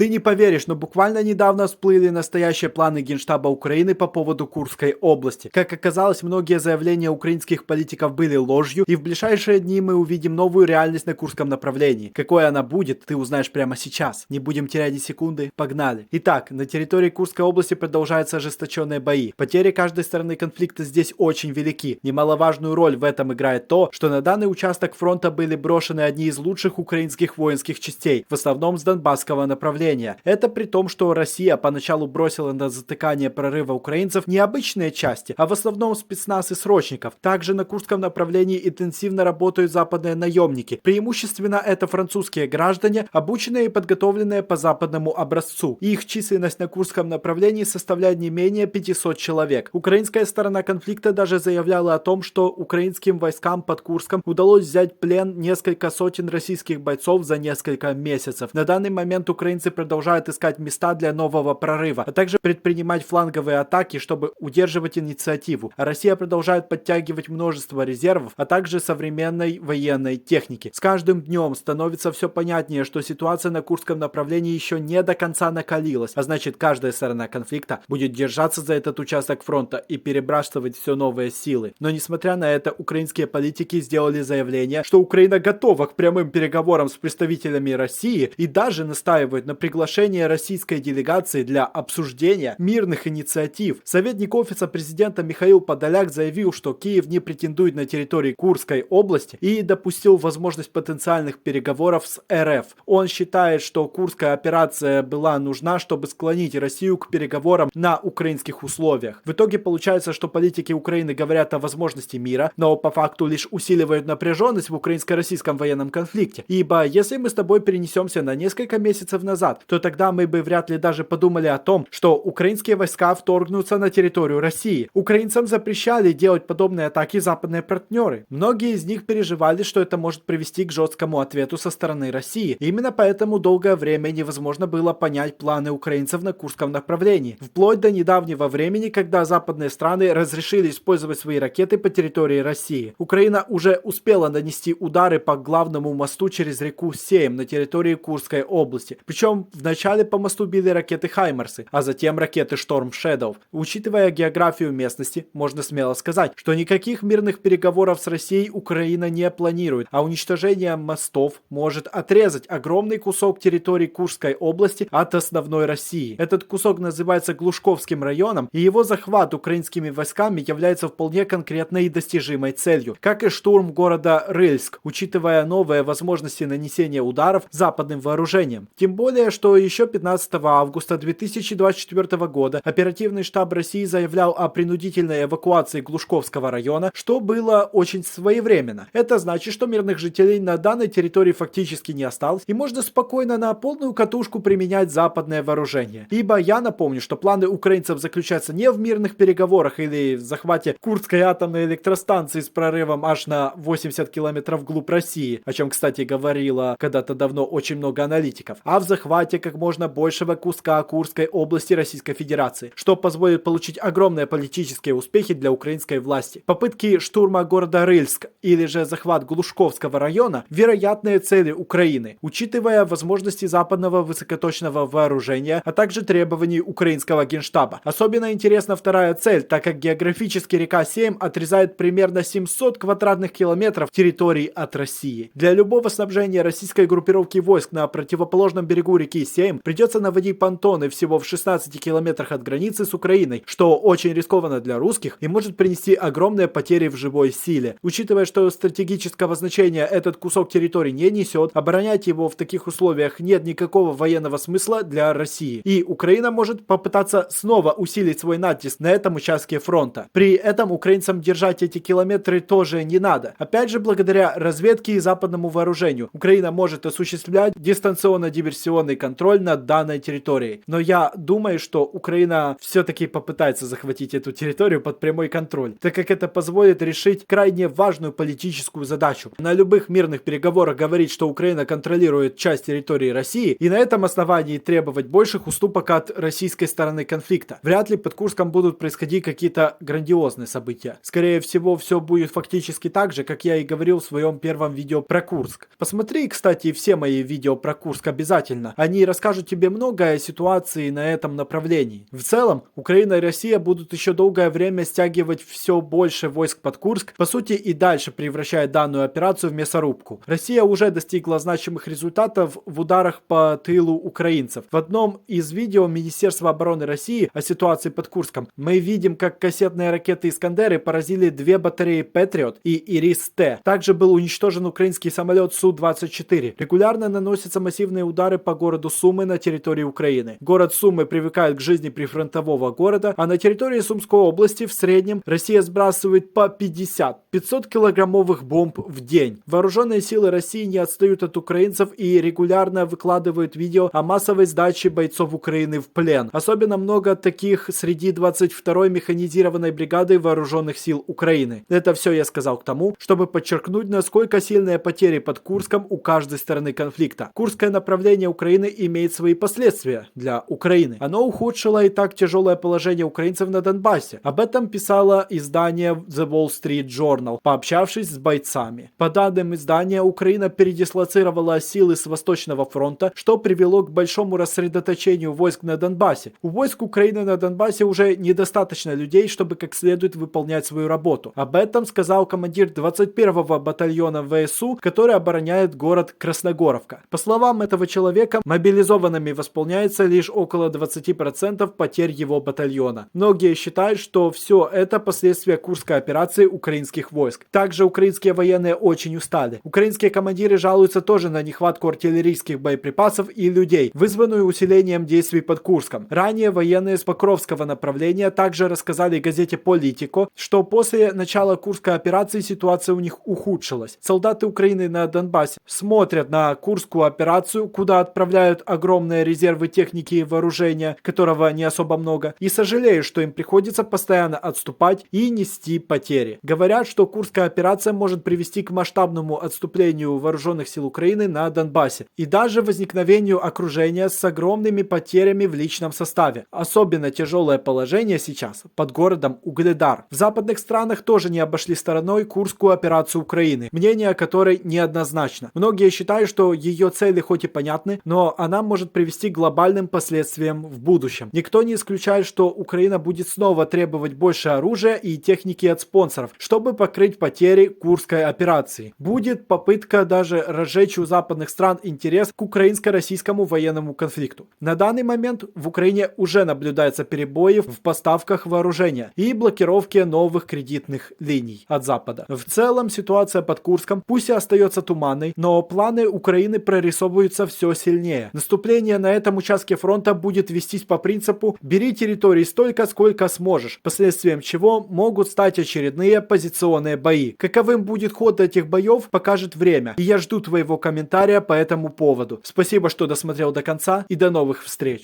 Ты не поверишь, но буквально недавно всплыли настоящие планы Генштаба Украины по поводу Курской области. Как оказалось, многие заявления украинских политиков были ложью, и в ближайшие дни мы увидим новую реальность на Курском направлении. Какой она будет, ты узнаешь прямо сейчас. Не будем терять ни секунды, погнали. Итак, на территории Курской области продолжаются ожесточенные бои. Потери каждой стороны конфликта здесь очень велики. Немаловажную роль в этом играет то, что на данный участок фронта были брошены одни из лучших украинских воинских частей, в основном с Донбасского направления. Это при том, что Россия поначалу бросила на затыкание прорыва украинцев не обычные части, а в основном спецназ и срочников. Также на Курском направлении интенсивно работают западные наемники. Преимущественно это французские граждане, обученные и подготовленные по западному образцу. Их численность на Курском направлении составляет не менее 500 человек. Украинская сторона конфликта даже заявляла о том, что украинским войскам под Курском удалось взять в плен несколько сотен российских бойцов за несколько месяцев. На данный момент украинцы продолжают искать места для нового прорыва, а также предпринимать фланговые атаки, чтобы удерживать инициативу. А Россия продолжает подтягивать множество резервов, а также современной военной техники. С каждым днем становится все понятнее, что ситуация на Курском направлении еще не до конца накалилась, а значит, каждая сторона конфликта будет держаться за этот участок фронта и перебрасывать все новые силы. Но несмотря на это, украинские политики сделали заявление, что Украина готова к прямым переговорам с представителями России и даже настаивают на приглашение российской делегации для обсуждения мирных инициатив. Советник офиса президента Михаил Подоляк заявил, что Киев не претендует на территории Курской области и допустил возможность потенциальных переговоров с РФ. Он считает, что Курская операция была нужна, чтобы склонить Россию к переговорам на украинских условиях. В итоге получается, что политики Украины говорят о возможности мира, но по факту лишь усиливают напряженность в украинско-российском военном конфликте. Ибо если мы с тобой перенесемся на несколько месяцев назад, то тогда мы бы вряд ли даже подумали о том, что украинские войска вторгнутся на территорию России. Украинцам запрещали делать подобные атаки западные партнеры. Многие из них переживали, что это может привести к жесткому ответу со стороны России. Именно поэтому долгое время невозможно было понять планы украинцев на Курском направлении. Вплоть до недавнего времени, когда западные страны разрешили использовать свои ракеты по территории России. Украина уже успела нанести удары по главному мосту через реку Сейм на территории Курской области. Причем вначале по мосту били ракеты «Хаймарсы», а затем ракеты «Шторм Шэдоу». Учитывая географию местности, можно смело сказать, что никаких мирных переговоров с Россией Украина не планирует, а уничтожение мостов может отрезать огромный кусок территории Курской области от основной России. Этот кусок называется Глушковским районом, и его захват украинскими войсками является вполне конкретной и достижимой целью, как и штурм города Рыльск, учитывая новые возможности нанесения ударов западным вооружением. Тем более, что еще 15 августа 2024 года оперативный штаб России заявлял о принудительной эвакуации Глушковского района, что было очень своевременно. Это значит, что мирных жителей на данной территории фактически не осталось, и можно спокойно на полную катушку применять западное вооружение. Ибо я напомню, что планы украинцев заключаются не в мирных переговорах или в захвате Курской атомной электростанции с прорывом аж на 80 километров вглубь России, о чем, кстати, говорило когда-то давно очень много аналитиков, а в захвате как можно большего куска Курской области Российской Федерации, что позволит получить огромные политические успехи для украинской власти. Попытки штурма города Рыльск или же захват Глушковского района – вероятные цели Украины, учитывая возможности западного высокоточного вооружения, а также требований украинского генштаба. Особенно интересна вторая цель, так как географически река Сейм отрезает примерно 700 квадратных километров территории от России. Для любого снабжения российской группировки войск на противоположном берегу реки Сейм придется наводить понтоны всего в 16 километрах от границы с Украиной, что очень рискованно для русских и может принести огромные потери в живой силе. Учитывая, что стратегического значения этот кусок территории не несет, оборонять его в таких условиях нет никакого военного смысла для России. И Украина может попытаться снова усилить свой натиск на этом участке фронта. При этом украинцам держать эти километры тоже не надо. Опять же, благодаря разведке и западному вооружению, Украина может осуществлять дистанционно-диверсионный контроль над данной территорией. Но я думаю, что Украина все-таки попытается захватить эту территорию под прямой контроль, так как это позволит решить крайне важную политическую задачу. На любых мирных переговорах говорить, что Украина контролирует часть территории России, и на этом основании требовать больших уступок от российской стороны конфликта. Вряд ли под Курском будут происходить какие-то грандиозные события. Скорее всего, все будет фактически так же, как я и говорил в своем первом видео про Курск. Посмотри, кстати, все мои видео про Курск обязательно. Они Они расскажут тебе многое о ситуации на этом направлении. В целом, Украина и Россия будут еще долгое время стягивать все больше войск под Курск, по сути и дальше превращая данную операцию в мясорубку. Россия уже достигла значимых результатов в ударах по тылу украинцев. В одном из видео Министерства обороны России о ситуации под Курском мы видим, как кассетные ракеты «Искандеры» поразили 2 батареи «Патриот» и «Ирис-Т. Также был уничтожен украинский самолет Су-24. Регулярно наносятся массивные удары по городу Сумы на территории Украины. Город Сумы привыкает к жизни прифронтового города, а на территории Сумской области в среднем Россия сбрасывает по 50-500 килограммовых бомб в день. Вооруженные силы России не отстают от украинцев и регулярно выкладывают видео о массовой сдаче бойцов Украины в плен. Особенно много таких среди 22-й механизированной бригады вооруженных сил Украины. Это все я сказал к тому, чтобы подчеркнуть, насколько сильные потери под Курском у каждой стороны конфликта. Курское направление Украины имеет свои последствия для Украины. Оно ухудшило и так тяжелое положение украинцев на Донбассе. Об этом писало издание The Wall Street Journal, пообщавшись с бойцами. По данным издания, Украина передислоцировала силы с Восточного фронта, что привело к большому рассредоточению войск на Донбассе. У войск Украины на Донбассе уже недостаточно людей, чтобы как следует выполнять свою работу. Об этом сказал командир 21-го батальона ВСУ, который обороняет город Красногоровка. По словам этого человека, мобилизованными восполняется лишь около 20% потерь его батальона. Многие считают, что все это последствия Курской операции украинских войск. Также украинские военные очень устали. Украинские командиры жалуются тоже на нехватку артиллерийских боеприпасов и людей, вызванную усилением действий под Курском. Ранее военные с Покровского направления также рассказали газете Politico, что после начала Курской операции ситуация у них ухудшилась. Солдаты Украины на Донбассе смотрят на Курскую операцию, куда отправляют огромные резервы техники и вооружения, которого не особо много, и сожалеют, что им приходится постоянно отступать и нести потери. Говорят, что Курская операция может привести к масштабному отступлению вооруженных сил Украины на Донбассе и даже возникновению окружения с огромными потерями в личном составе. Особенно тяжелое положение сейчас под городом Угледар. В западных странах тоже не обошли стороной Курскую операцию Украины, мнение о которой неоднозначно. Многие считают, что ее цели хоть и понятны, но она может привести к глобальным последствиям в будущем. Никто не исключает, что Украина будет снова требовать больше оружия и техники от спонсоров, чтобы покрыть потери Курской операции. Будет попытка даже разжечь у западных стран интерес к украинско-российскому военному конфликту. На данный момент в Украине уже наблюдаются перебои в поставках вооружения и блокировки новых кредитных линий от Запада. В целом ситуация под Курском пусть и остается туманной, но планы Украины прорисовываются все сильнее. Наступление на этом участке фронта будет вестись по принципу «бери территории столько, сколько сможешь», последствием чего могут стать очередные позиционные бои. Каковым будет ход этих боев, покажет время, и я жду твоего комментария по этому поводу. Спасибо, что досмотрел до конца, и до новых встреч.